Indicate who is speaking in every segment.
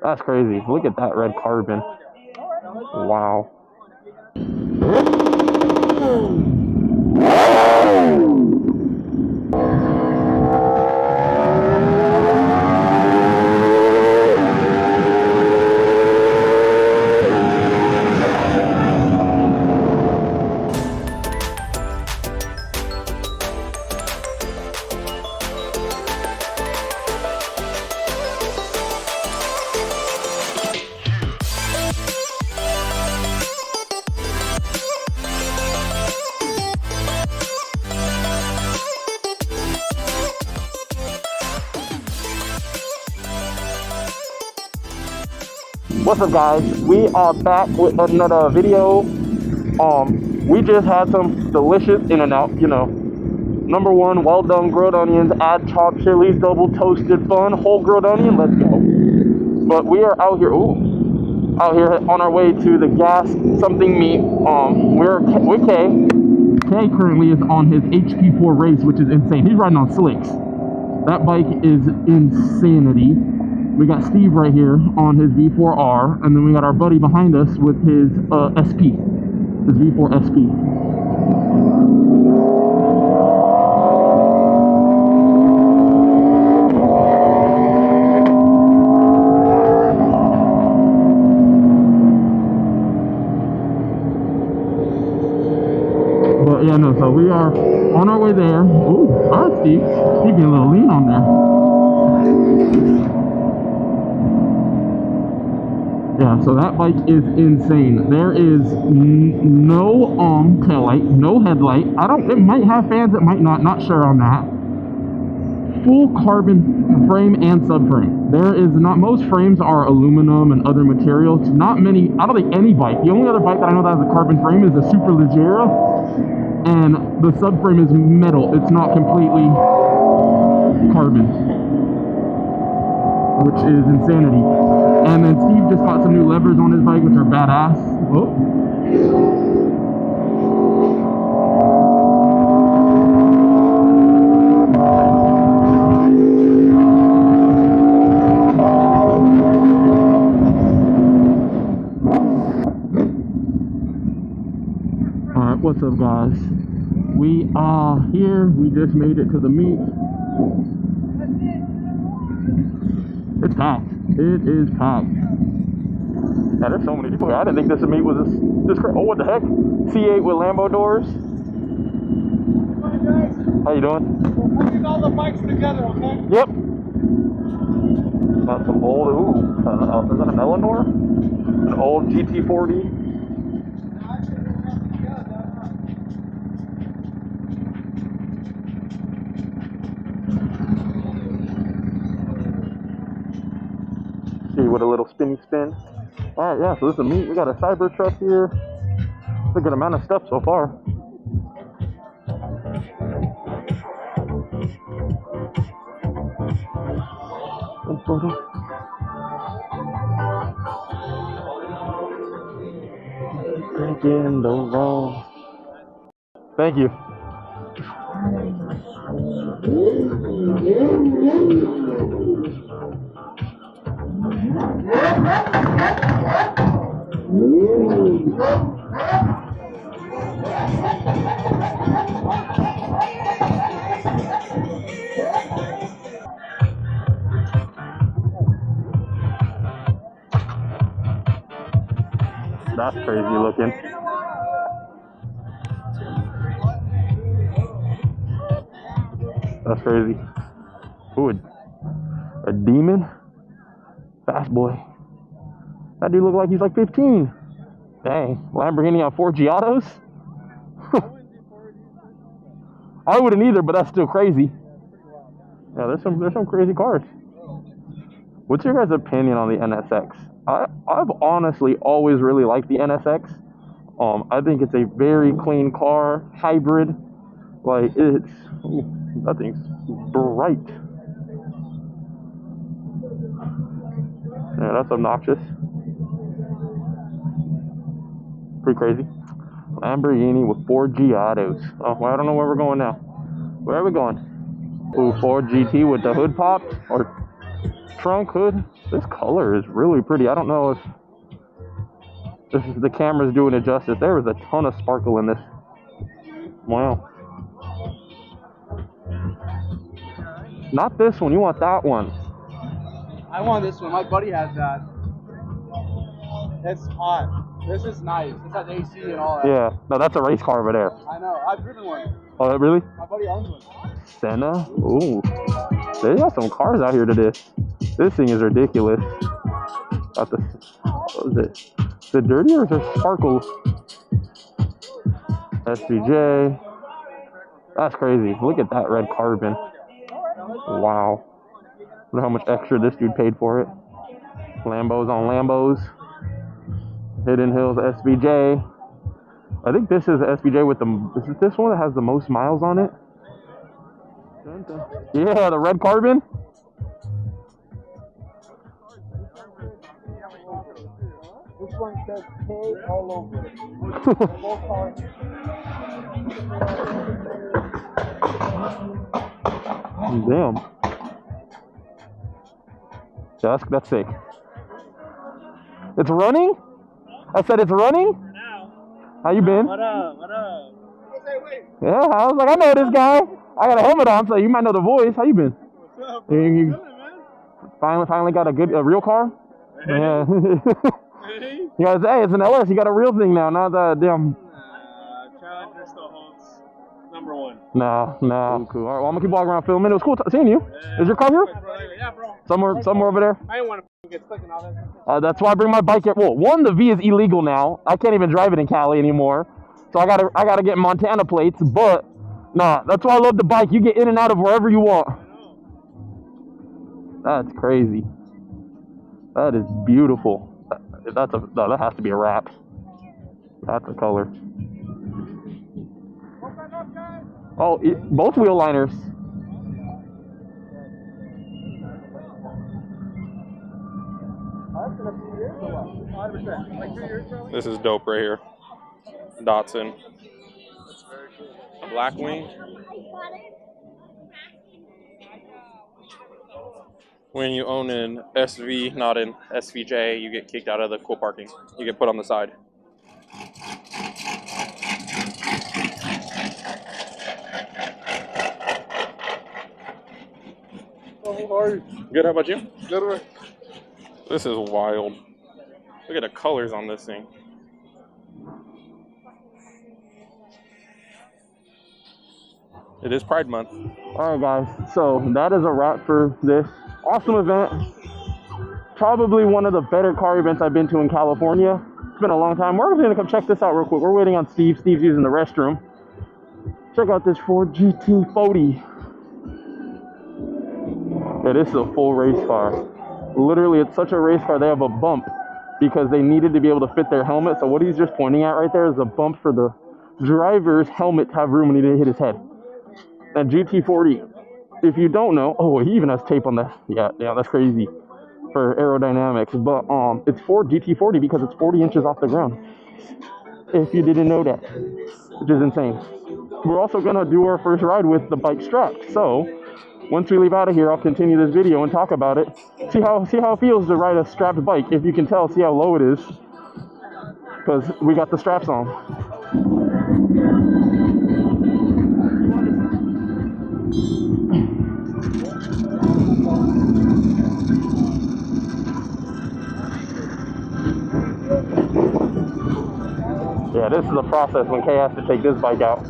Speaker 1: That's crazy. Look at that red carbon. Wow. What's up, guys? We are back with another video. We just had some delicious In-N-Out, you know, #1 well done grilled onions, add chopped chilies, double toasted fun, whole grilled onion. Let's go. But we are out here, out here on our way to the gas something meet. We're with Kay. Kay currently is on his HP4 race, which is insane. He's riding on slicks. That bike is insanity. We got Steve right here on his V4R, and then we got our buddy behind us with his SP, his V4 SP. But yeah, no, so we are on our way there. Ooh, all right, Steve. Steve getting a little lean on there. Yeah, so that bike is insane. There is no taillight, no headlight. It might have fans, it might not sure on that. Full carbon frame and subframe. There is not, most frames are aluminum and other materials. Not many, I don't think any bike. The only other bike that I know that has a carbon frame is a Superleggera, and the subframe is metal. It's not completely carbon, which is insanity. And then Steve just got some new levers on his bike, which are badass. Oh. Alright, what's up, guys? We are here. We just made it to the meet. It's packed. It is packed. Yeah, there's so many people here. I didn't think this meet was this crazy. Oh, what the heck? C8 with Lambo doors. How you doing?
Speaker 2: We're putting all the bikes together, okay?
Speaker 1: Yep. Got some old, is that an Eleanor? An old GT40. With a little spinny spin. Alright, yeah, so this is a meet. We got a cyber truck here. It's a good amount of stuff so far. Thinking the wrong. Thank you. That's crazy looking. That's crazy. Ooh, a demon? Fast boy. That dude look like he's like 15. Dang, Lamborghini on 4 Giottos? I wouldn't either, but that's still crazy. Yeah, there's some crazy cars. What's your guys' opinion on the NSX? I've honestly always really liked the NSX. I think it's a very clean car, hybrid. Like that thing's bright. Yeah, that's obnoxious. Pretty crazy. Lamborghini with 4 Giottos. Oh, well, I don't know where we're going now. Where are we going? Ooh, Ford GT with the hood popped or trunk hood. This color is really pretty. I don't know if the camera's doing it justice. There is a ton of sparkle in this. Wow. Not this one. You want that one.
Speaker 2: I want this one. My buddy has that. It's hot. This is nice. This has AC and all that.
Speaker 1: Yeah. No, that's a race car over there.
Speaker 2: I know. I've driven one.
Speaker 1: Oh, really?
Speaker 2: My buddy owns one.
Speaker 1: Senna? Ooh. They got some cars out here today. This thing is ridiculous. Got the, what is it? Is it dirty or is it sparkle? SVJ. That's crazy. Look at that red carbon. Wow. Look how much extra this dude paid for it. Lambos on Lambos. Hidden Hills SVJ. I think this is the SVJ with the, is it this one that has the most miles on it? Yeah, the red carbon.
Speaker 2: This one says K all over it.
Speaker 1: Damn. Yeah, that's sick. It's running? I said it's running? How you been?
Speaker 2: What up? What up?
Speaker 1: Yeah, I was like, I know this guy. I got a helmet on, so you might know the voice. How you been?
Speaker 2: What's up,
Speaker 1: bro? You
Speaker 2: man?
Speaker 1: finally got a real car?
Speaker 2: Hey.
Speaker 1: Yeah.
Speaker 2: Hey.
Speaker 1: You guys, hey, it's an LS. You got a real thing now, not that damn.
Speaker 2: Challenger still holds #1.
Speaker 1: No. Cool. All right, well, I'm gonna keep walking around filming. It was cool seeing you.
Speaker 2: Yeah.
Speaker 1: Is your car here?
Speaker 2: Yeah, bro.
Speaker 1: Somewhere over there.
Speaker 2: I didn't want to get stuck in all that.
Speaker 1: That's why I bring my bike here. Well, one, the V is illegal now. I can't even drive it in Cali anymore. So I gotta get Montana plates. But nah, that's why I love the bike. You get in and out of wherever you want. That's crazy. That is beautiful. That has to be a wrap. That's a color. Oh, both wheel liners.
Speaker 3: This is dope right here. Datsun. Blackwing. When you own an SV, not an SVJ, you get kicked out of the cool parking. You get put on the side. Good, how about you?
Speaker 2: Good.
Speaker 3: This is wild. Look at the colors on this thing. It is Pride Month.
Speaker 1: Alright guys, so that is a wrap for this awesome event. Probably one of the better car events I've been to in California. It's been a long time. We're gonna come check this out real quick. We're waiting on Steve. Steve's using the restroom. Check out this Ford GT40. Yeah, this is a full race car. Literally, it's such a race car, they have a bump because they needed to be able to fit their helmet. So what he's just pointing at right there is a bump for the driver's helmet to have room when he didn't hit his head. And GT40, if you don't know, oh, he even has tape on that. Yeah, that's crazy for aerodynamics. But it's Ford GT40 because it's 40 inches off the ground. If you didn't know that, which is insane. We're also gonna do our first ride with the bike strapped. So once we leave out of here, I'll continue this video and talk about it. See how it feels to ride a strapped bike. If you can tell, see how low it is, because we got the straps on. Yeah, this is the process when Kay has to take this bike out.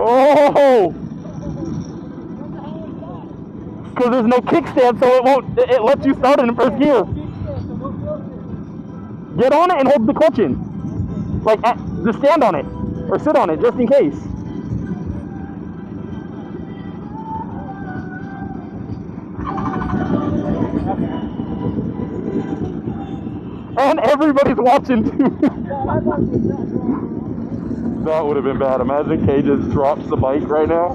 Speaker 1: Oh! Because there's no kickstand, so it lets you start it in first gear. Get on it and hold the clutch in. Like, just stand on it, or sit on it, just in case. And everybody's watching too. That would have been bad. Imagine Kay just drops the bike right now.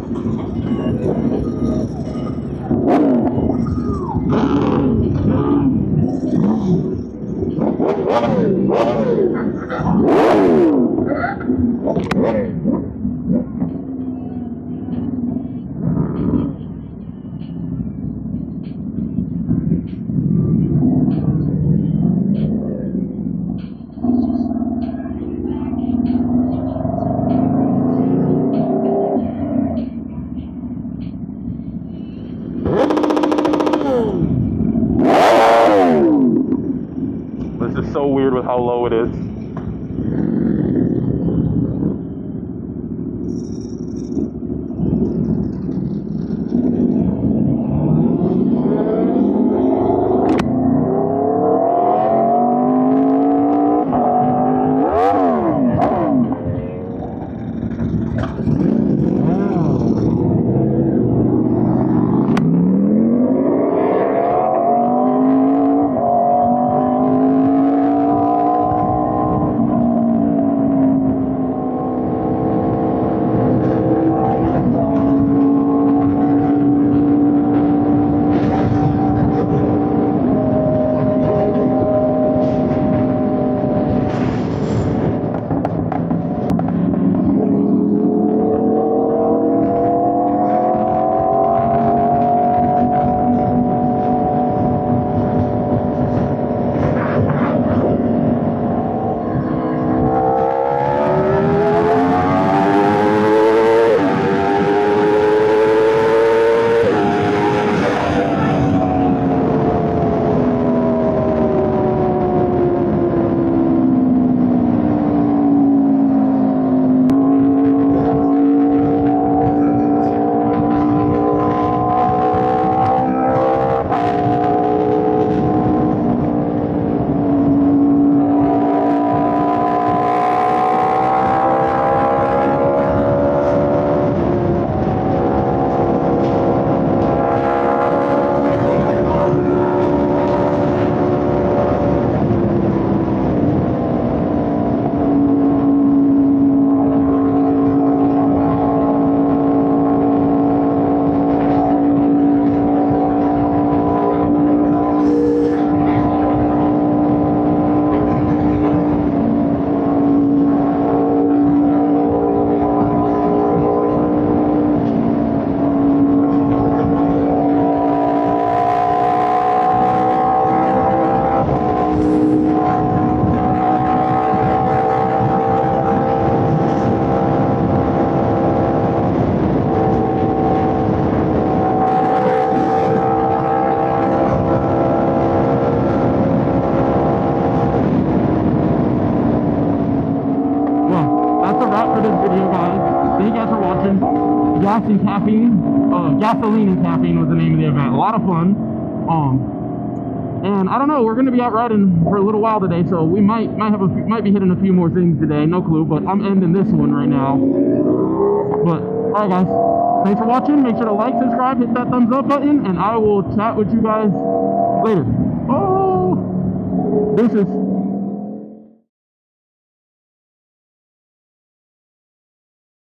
Speaker 1: how low it is. Gasoline and Caffeine was the name of the event. A lot of fun. And I don't know, we're going to be out riding for a little while today, so we might be hitting a few more things today. No clue, but I'm ending this one right now. But all right, guys, thanks for watching. Make sure to like, subscribe, hit that thumbs up button, and I will chat with you guys later. Oh, deuces.